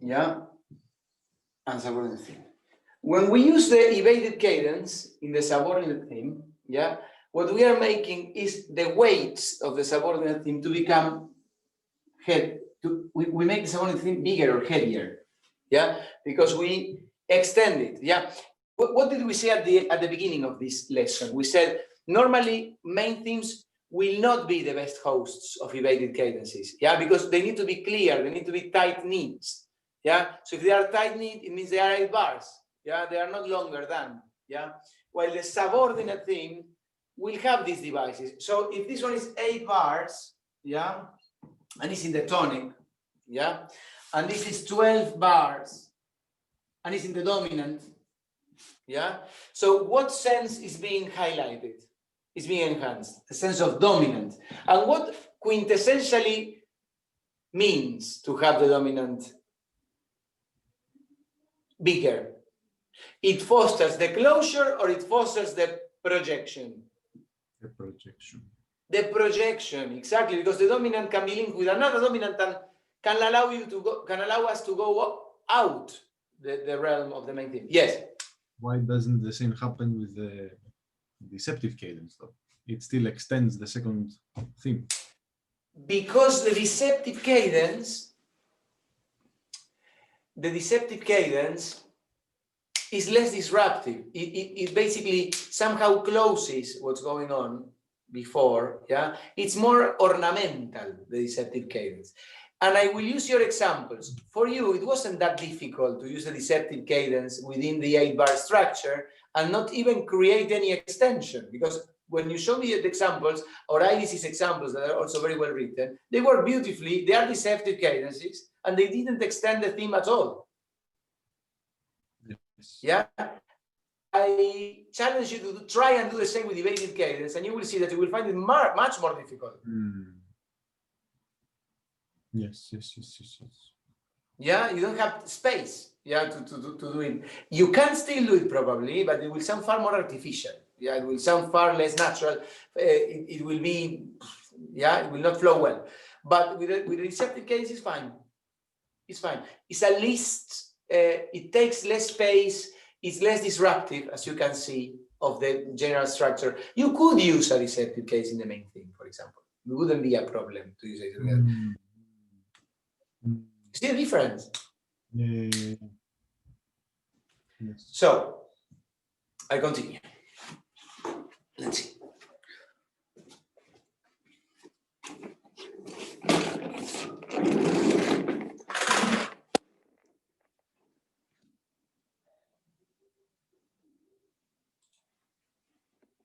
yeah, and subordinate theme. When we use the evaded cadence in the subordinate theme, yeah, what we are making is the weights of the subordinate theme to become we make the subordinate theme bigger or heavier, yeah, because we extend it, yeah. What did we say at the beginning of this lesson? We said normally main themes will not be the best hosts of evaded cadences, yeah, because they need to be clear, they need to be tight knits, yeah. So if they are tight knit, it means they are 8 bars, yeah, they are not longer than, yeah. While the subordinate theme will have these devices. So if this one is 8 bars, yeah, and it's in the tonic, yeah, and this is 12 bars, and it's in the dominant, yeah. So what sense is being highlighted? Is being enhanced, the sense of dominant. And what quintessentially means to have the dominant bigger? It fosters the closure or it fosters the projection? The projection. The projection, exactly, because the dominant can be linked with another dominant and can allow you to go, can allow us to go out the realm of the main theme. Yes. Why doesn't the same happen with the deceptive cadence though? It still extends the second theme. Because the deceptive cadence is less disruptive. It basically somehow closes what's going on before, yeah? It's more ornamental, the deceptive cadence. And I will use your examples. For you, it wasn't that difficult to use the deceptive cadence within the 8-bar structure and not even create any extension, because when you show me the examples, or IDC's examples that are also very well written, they work beautifully, they are deceptive cadences, and they didn't extend the theme at all. Yes. Yeah? I challenge you to try and do the same with evaded cadence, and you will see that you will find it much more difficult. Yes. Yeah, you don't have space, yeah, to do it. You can still do it probably, but it will sound far more artificial. Yeah, it will sound far less natural. It will be, yeah, it will not flow well. But with the deceptive case, it's fine. It's fine. It's at least, it takes less space. It's less disruptive, as you can see, of the general structure. You could use a deceptive case in the main theme, for example. It wouldn't be a problem to use it together. See the difference? Yeah. Yes. So, I continue. Let's see.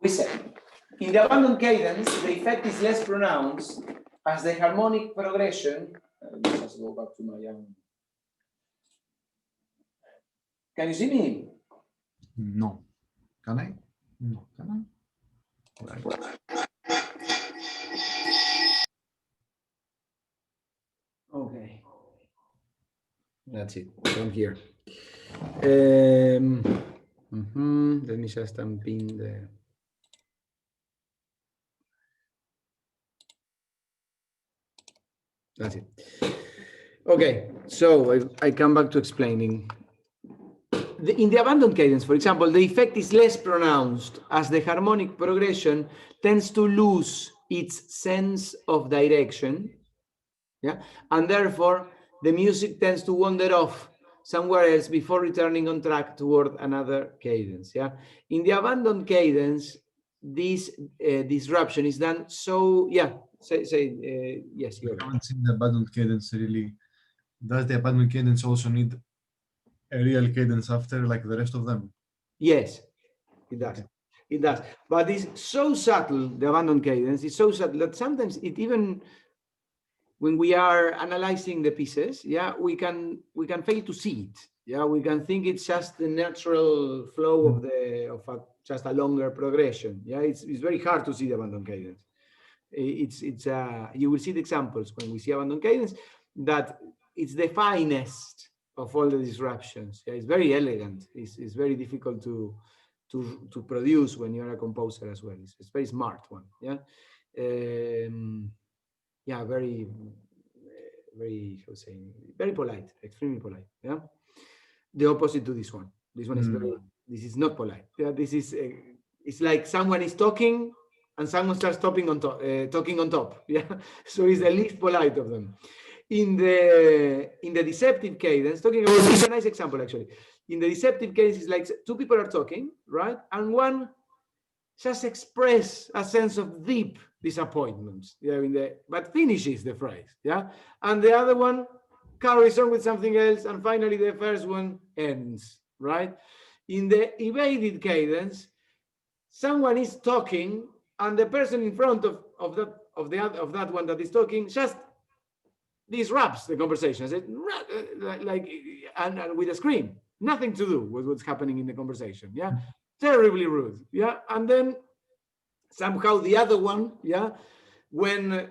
We said, in the abandoned cadence, the effect is less pronounced as the harmonic progression. Let's just go back to my own. Can you see me? No. Can I? No. Can I? Right. Okay. That's it. I'm here. Let me just unpin the. That's it. Okay, so I come back to explaining. In the abandoned cadence, for example, the effect is less pronounced as the harmonic progression tends to lose its sense of direction, yeah, and therefore the music tends to wander off somewhere else before returning on track toward another cadence. Yeah, in the abandoned cadence, this disruption is done so. Yeah, yes. I haven't seen the abandoned cadence really. Does the abandoned cadence also need a real cadence after, like the rest of them? Yes, it does. Okay. It does. But it's so subtle, the abandoned cadence is so subtle that sometimes it even, when we are analyzing the pieces, yeah, we can fail to see it. Yeah, we can think it's just the natural flow of just a longer progression. Yeah, it's very hard to see the abandoned cadence. You will see the examples when we see abandoned cadence that it's the finest of all the disruptions. Yeah, it's very elegant. It's very difficult to produce when you're a composer as well. It's a very smart one. Yeah, yeah, very very, how to say, very polite, extremely polite. Yeah, the opposite to this one. This one is very. This is not polite. Yeah, this is. It's like someone is talking and someone starts talking on top. Talking on top. Yeah, so it's the least polite of them. In the deceptive cadence, talking about, it's a nice example actually. In the deceptive cadence, it's like two people are talking, right, and one just express a sense of deep disappointment, yeah, but finishes the phrase, yeah, and the other one carries on with something else, and finally the first one ends, right? In the evaded cadence, someone is talking, and the person in front of that one that is talking just disrupts the conversation, like and with a scream, nothing to do with what's happening in the conversation, yeah, terribly rude, yeah, and then somehow the other one, yeah, when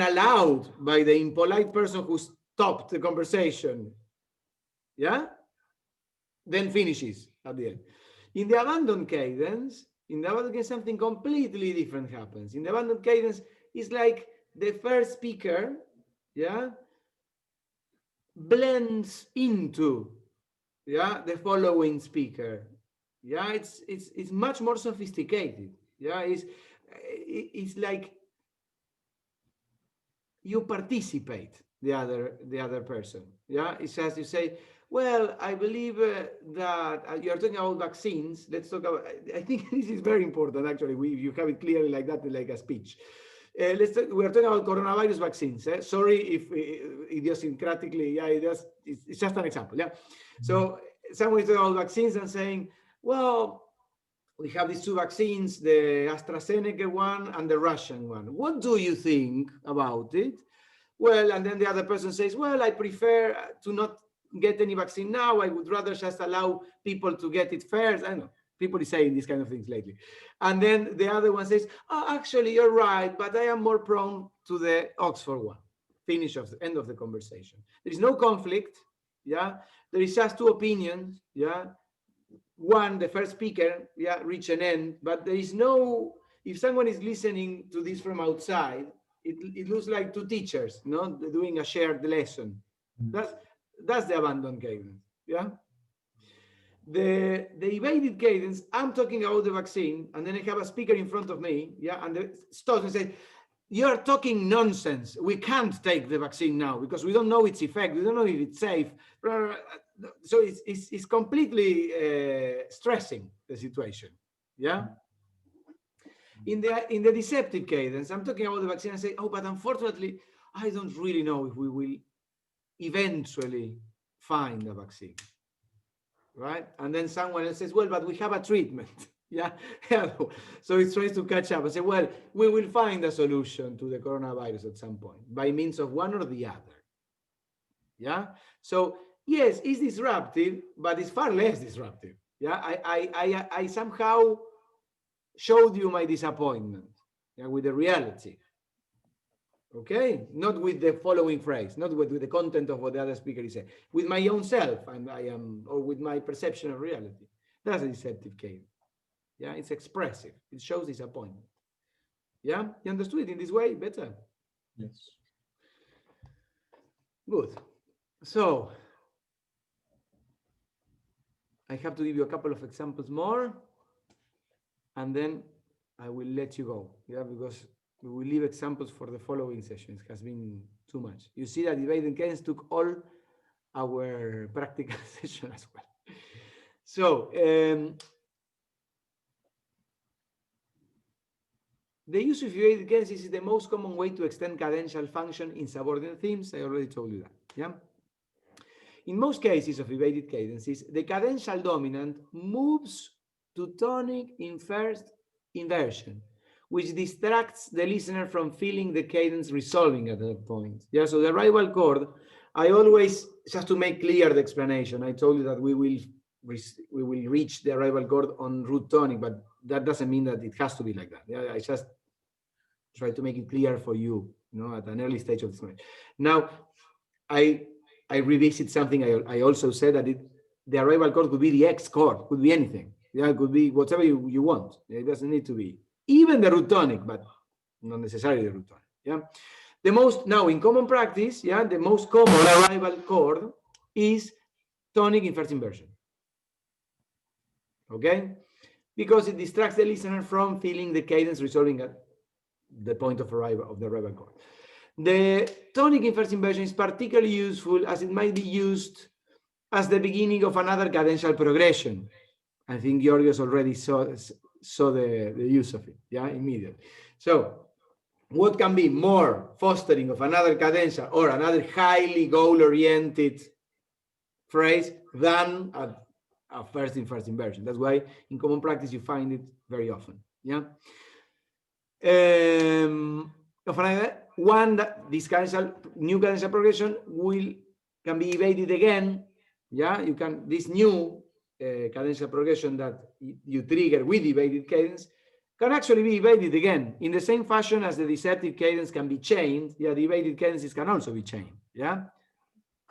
allowed by the impolite person who stopped the conversation, yeah, then finishes at the end. In the abandoned cadence, something completely different happens. In the abandoned cadence, it's like the first speaker, yeah, blends into, yeah, the following speaker. Yeah, it's much more sophisticated. Yeah, it's like you participate the other person. Yeah, it's as you say, well, I believe that you are talking about vaccines. Let's talk about, I think this is very important actually. You have it clearly like that, like a speech. We are talking about coronavirus vaccines. Sorry if idiosyncratically, yeah, it's just an example. Yeah. So someone is talking about vaccines and saying, well, we have these two vaccines, the AstraZeneca one and the Russian one. What do you think about it? Well, and then the other person says, well, I prefer to not get any vaccine now. I would rather just allow people to get it first. I don't know. People are saying these kind of things lately. And then the other one says, oh, actually, you're right, but I am more prone to the Oxford one. Finish of the end of the conversation. There is no conflict. Yeah. There is just two opinions. Yeah. One, the first speaker, yeah, reach an end, but there is no, if someone is listening to this from outside, it looks like two teachers, no, doing a shared lesson. That's the abandoned cadence, yeah. The evaded cadence, I'm talking about the vaccine, and then I have a speaker in front of me, yeah, and the stops and says, you're talking nonsense. We can't take the vaccine now because we don't know its effect. We don't know if it's safe. So it's completely stressing the situation. Yeah. In the deceptive cadence, I'm talking about the vaccine. I say, oh, but unfortunately, I don't really know if we will eventually find a vaccine. Right? And then someone else says, well, but we have a treatment. Yeah. So it tries to catch up and say, well, we will find a solution to the coronavirus at some point by means of one or the other. Yeah. So yes, it's disruptive, but it's far less disruptive. Yeah. I somehow showed you my disappointment, yeah, with the reality. Okay, not with the following phrase, not with the content of what the other speaker is saying, with my own self, and or with my perception of reality. That's a deceptive cadence. Yeah, it's expressive. It shows disappointment. Yeah, you understood it in this way better? Yes. Good. So I have to give you a couple of examples more, and then I will let you go. Yeah, because we will leave examples for the following sessions. It has been too much. You see that Evaded Cadence took all our practical session as well. So the use of evaded cadences is the most common way to extend cadential function in subordinate themes. I already told you that. Yeah. In most cases of evaded cadences, the cadential dominant moves to tonic in first inversion, which distracts the listener from feeling the cadence resolving at that point. Yeah. So the rival chord, I always, just to make clear the explanation, I told you that we will reach the rival chord on root tonic, but that doesn't mean that it has to be like that. Yeah, I just try to make it clear for you, at an early stage of this moment. Now, I revisit something I also said, that the arrival chord could be the X chord, could be anything. Yeah, it could be whatever you want. It doesn't need to be even the root tonic, but not necessarily the root tonic. Yeah. The most, now in common practice, yeah, the most common arrival chord is tonic in first inversion. Okay? Because it distracts the listener from feeling the cadence resolving at the point of arrival of the arrival chord. The tonic in first inversion is particularly useful as it might be used as the beginning of another cadential progression. I think Georgios already saw the use of it, yeah, immediately. So what can be more fostering of another cadential or another highly goal-oriented phrase than a first inversion? That's why in common practice you find it very often, yeah. This cadential, new cadential progression can be evaded again, yeah. You can, this new cadential progression that you trigger with evaded cadence can actually be evaded again in the same fashion as the deceptive cadence can be chained. Yeah, the evaded cadences can also be chained. Yeah,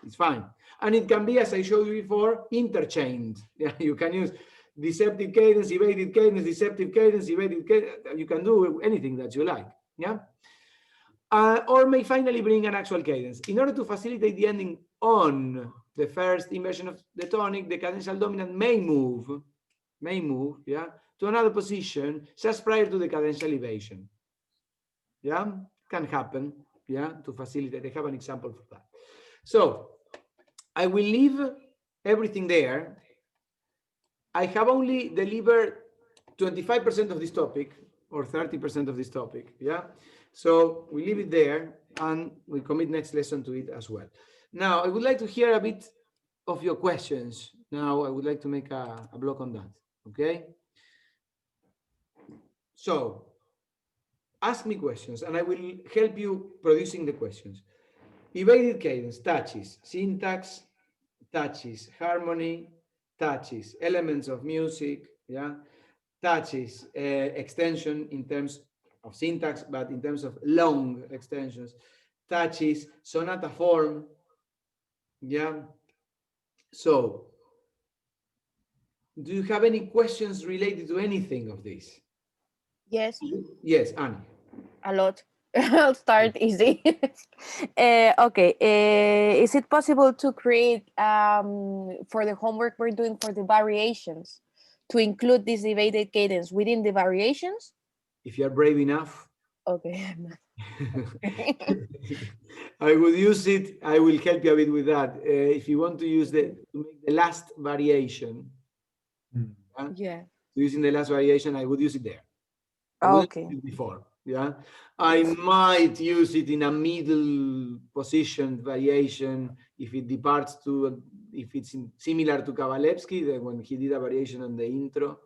it's fine. And it can be, as I showed you before, interchained. Yeah, you can use deceptive cadence, evaded cadence, deceptive cadence, evaded cadence. You can do anything that you like. Yeah. Or may finally bring an actual cadence. In order to facilitate the ending on the first inversion of the tonic, the cadential dominant may move, yeah, to another position just prior to the cadential evasion. Yeah, can happen, yeah, to facilitate. I have an example for that. So I will leave everything there. I have only delivered 25% of this topic or 30% of this topic, yeah? So we leave it there and we commit next lesson to it as well. Now, I would like to hear a bit of your questions. Now, I would like to make a block on that, okay? So, ask me questions and I will help you producing the questions. Evaded cadence touches syntax, touches harmony, touches elements of music, yeah, touches extension in terms of syntax, but in terms of long extensions, touches sonata form, yeah. So, do you have any questions related to anything of this? Yes, Yes, Annie. a lot. I'll start easy. Okay. Is it possible to create for the homework we're doing for the variations to include this evaded cadence within the variations? If you're brave enough. Okay. I would use it. I will help you a bit with that. If you want to use to make the last variation, Yeah. using the last variation, I would use it there. I wouldn't Okay. use it before. Yeah, I might use it in a middle position variation if it departs to, if it's similar to Kavalevsky, then when he did a variation on the intro,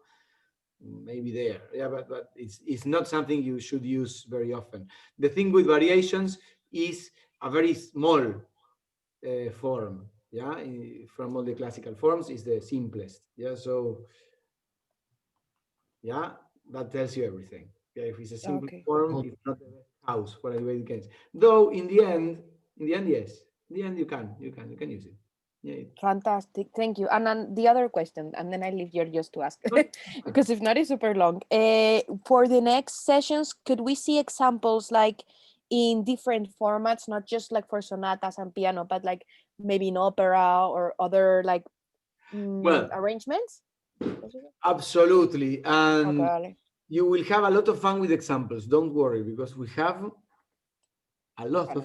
maybe there. Yeah, but it's not something you should use very often. The thing with variations is a very small form. Yeah, from all the classical forms is the simplest. Yeah, so yeah, that tells you everything. Yeah, if it's a simple form, it's not the best house for evaded cadence. Though in the end, yes, in the end you can use it. Yeah. Fantastic, thank you. And then the other question, and then I leave you just to ask, because if not, it's super long. For the next sessions, could we see examples like in different formats, not just like for sonatas and piano, but like maybe in opera or other like arrangements? Absolutely, and Okay. you will have a lot of fun with examples. Don't worry, because we have a lot of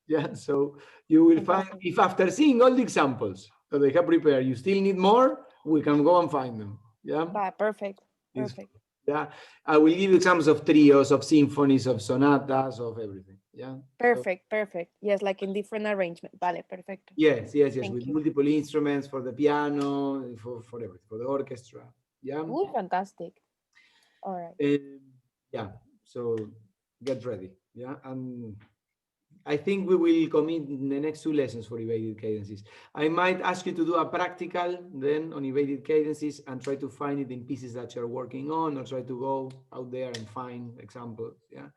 yeah. So you will find, if after seeing all the examples that I have prepared, you still need more, we can go and find them. Yeah. Perfect. Perfect. Yeah, I will give you examples of trios, of symphonies, of sonatas, of everything. Yeah. Perfect. Perfect. Yes, like in different arrangement. Vale, perfect. Yes. With multiple instruments for the piano, for everything, for the orchestra. Yeah. Oh, fantastic. All right. Yeah. So get ready. Yeah. And I think we will commit the next 2 lessons for evaded cadences. I might ask you to do a practical then on evaded cadences and try to find it in pieces that you're working on, or try to go out there and find examples. Yeah.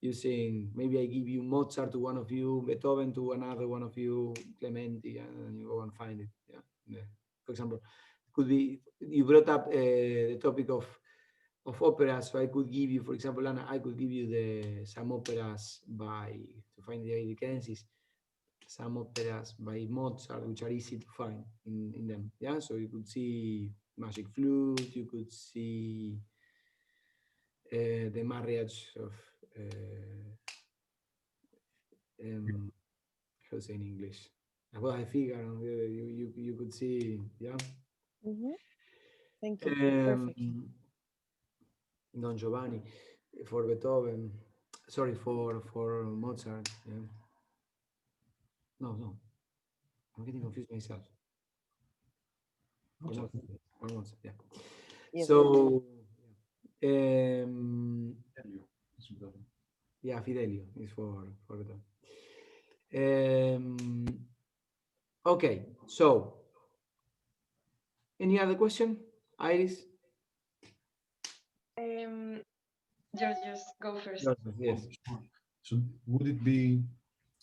Using, maybe I give you Mozart to one of you, Beethoven to another one of you, Clementi, and you go and find it. Yeah. For example, it could be, you brought up the topic of of operas. So I could give you, for example, Anna, I could give you some operas to find the Evaded Cadences, some operas by Mozart, which are easy to find in them. Yeah, so you could see Magic Flute, you could see the marriage of how to say in English? Well, I figure you could see, yeah. Thank you. Perfect. Don Giovanni for Beethoven, sorry, for Mozart. Yeah. No, I'm getting confused myself. For Mozart, yeah. Yes, So, Yeah. Fidelio is for Beethoven. Okay, so any other question, Iris? George, just go first. Yes. So would it be,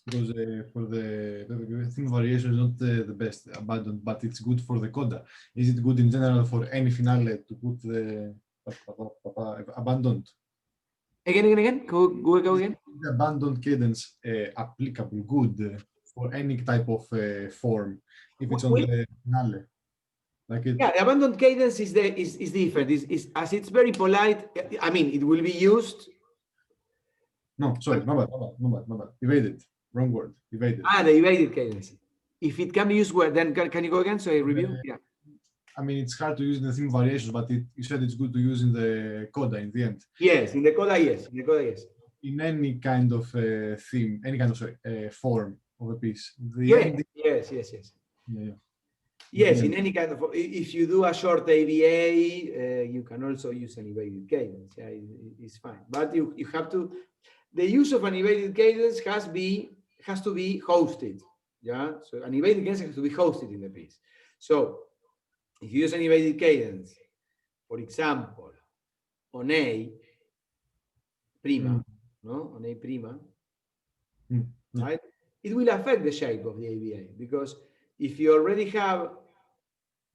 because for the theme variation is not the best abandoned, but it's good for the coda. Is it good in general for any finale to put the abandoned? Again. Go again. The abandoned cadence applicable good for any type of form if it's on the finale? Like it, Yeah, the abandoned cadence is different. Is as it's very polite. I mean, it will be used. no, sorry, no bad. Evaded, wrong word. Evaded. The evaded cadence. If it can be used where, then can you go again? So I review. Yeah. I mean, it's hard to use in the theme variations, but you said it's good to use in the coda in the end. Yes, in the coda, yes. In any kind of theme, any kind of form of a piece. Yes. Yeah. Yes, Yeah. in any kind of, if you do a short ABA, you can also use an evaded cadence. Yeah, it's fine. But you have to, the use of an evaded cadence has to be hosted. Yeah, so an evaded cadence has to be hosted in the piece. So if you use an evaded cadence, for example, on A prima, no, on A prima, right? It will affect the shape of the ABA, because if you already have,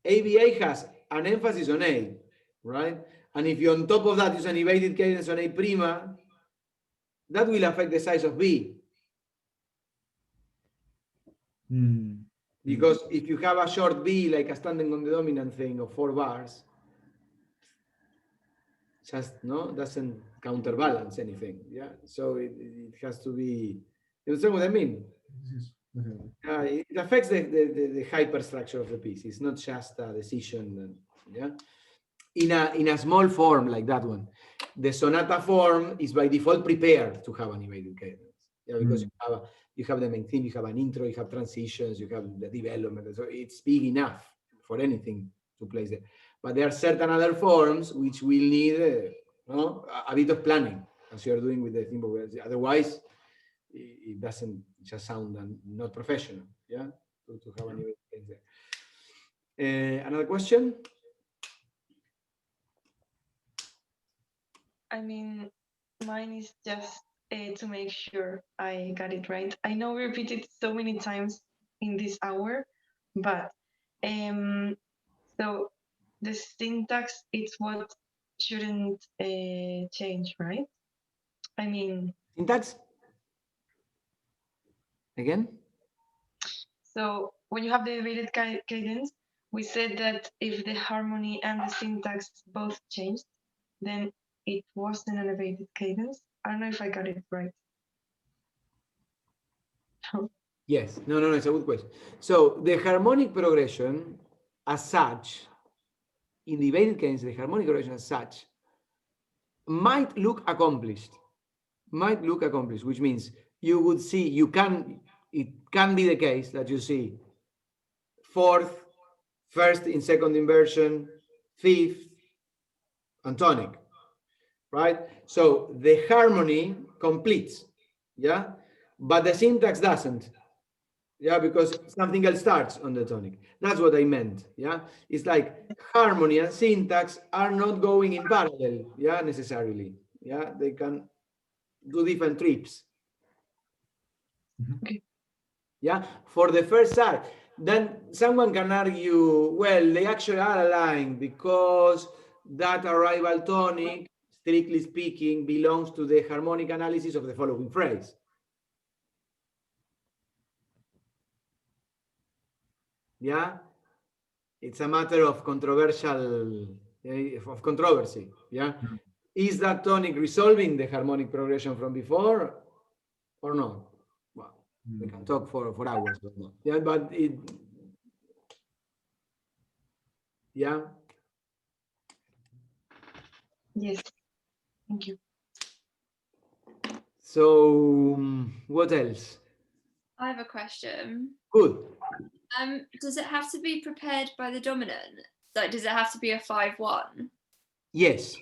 ABA has an emphasis on A, right? And if you on top of that use an evaded cadence on A prima, that will affect the size of B. Because if you have a short B, like a standing on the dominant thing of 4 bars, just doesn't counterbalance anything. Yeah, so it has to be. You understand what I mean? It affects the hyperstructure of the piece. It's not just a decision. Yeah, in a small form like that one, the sonata form is by default prepared to have an evaded cadence. Yeah, because you have the main theme, you have an intro, you have transitions, you have the development. So it's big enough for anything to place there. But there are certain other forms which will need a bit of planning, as you're doing with the theme. Otherwise, it doesn't just sound not professional. Yeah, to have an evaded cadence there. Another question? I mean, mine is just to make sure I got it right. I know we repeated so many times in this hour, but so the syntax is what shouldn't change, right? I mean, syntax again. So when you have the evaded cadence, we said that if the harmony and the syntax both changed, then it wasn't an evaded cadence. I don't know if I got it right. Yes, no, it's a good question. So the harmonic progression as such, in the evaded cadence, the harmonic progression as such might look accomplished, which means you would see, it can be the case that you see fourth, first in second inversion, fifth, and tonic, right? So the harmony completes, yeah, but the syntax doesn't. Yeah, because something else starts on the tonic. That's what I meant. Yeah, it's like harmony and syntax are not going in parallel. Yeah, necessarily. Yeah, they can do different trips. Okay. Yeah, for the first side, then someone can argue, well, they actually are aligned because that arrival tonic, strictly speaking, belongs to the harmonic analysis of the following phrase. Yeah, it's a matter of controversy. Yeah, is that tonic resolving the harmonic progression from before or not? Well, we can talk for hours, but no. Yeah, but it. Yeah. Yes. Thank you. So what else? I have a question. Good. Does it have to be prepared by the dominant? Like, does it have to be a 5-1? Yes.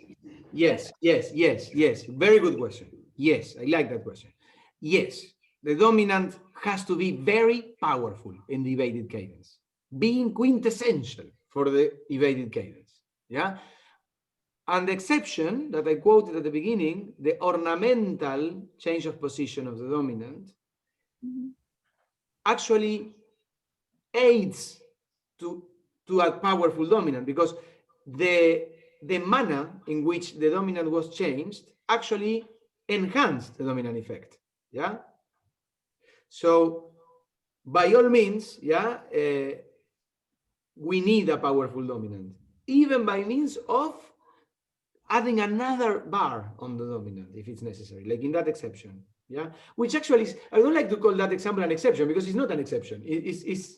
Very good question. Yes, I like that question. Yes, the dominant has to be very powerful in the evaded cadence, being quintessential for the evaded cadence. Yeah. And the exception that I quoted at the beginning, the ornamental change of position of the dominant, actually aids to a powerful dominant, because the manner in which the dominant was changed actually enhanced the dominant effect. Yeah. So by all means, yeah, we need a powerful dominant, even by means of adding another bar on the dominant if it's necessary, like in that exception. Yeah, which actually is, I don't like to call that example an exception, because it's not an exception. It's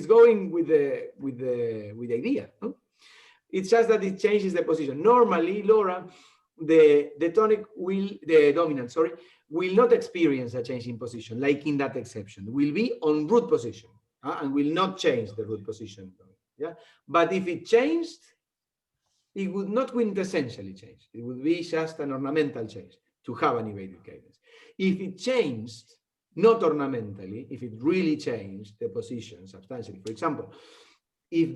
going with the idea. No? It's just that it changes the position. Normally, Laura, the dominant, will not experience a change in position, like in that exception. Will be on root position and will not change the root position. Yeah, but if it changed, it would not quintessentially change. It would be just an ornamental change to have an evaded cadence. If it changed, not ornamentally, if it really changed the position substantially, for example, if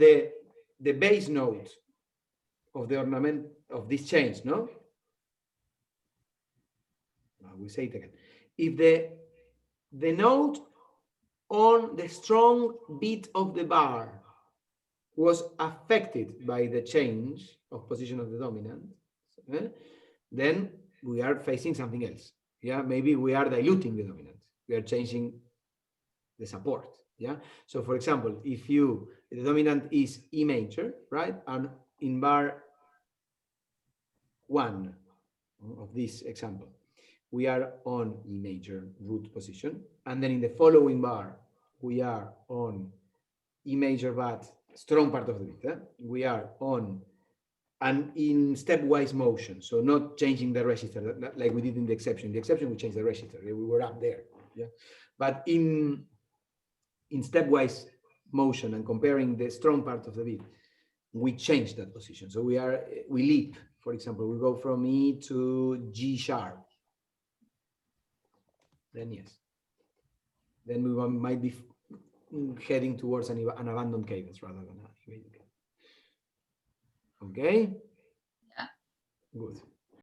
the base note of the ornament of this change, no? I will say it again. If the note on the strong beat of the bar was affected by the change of position of the dominant, then we are facing something else. Yeah, maybe we are diluting the dominant. We are changing the support. Yeah. So for example, if the dominant is E major, right, and in bar 1 of this example, we are on E major root position, and then in the following bar we are on E major but strong part of the beat. We are on and in stepwise motion, so not changing the register like we did in the exception. In the exception, we changed the register. We were up there. Yeah, but in stepwise motion and comparing the strong part of the beat, we change that position. So we leap. For example, we go from E to G sharp. Then yes. Then we might be heading towards an abandoned cadence rather than an evaded cadence. Okay? Yeah. Good.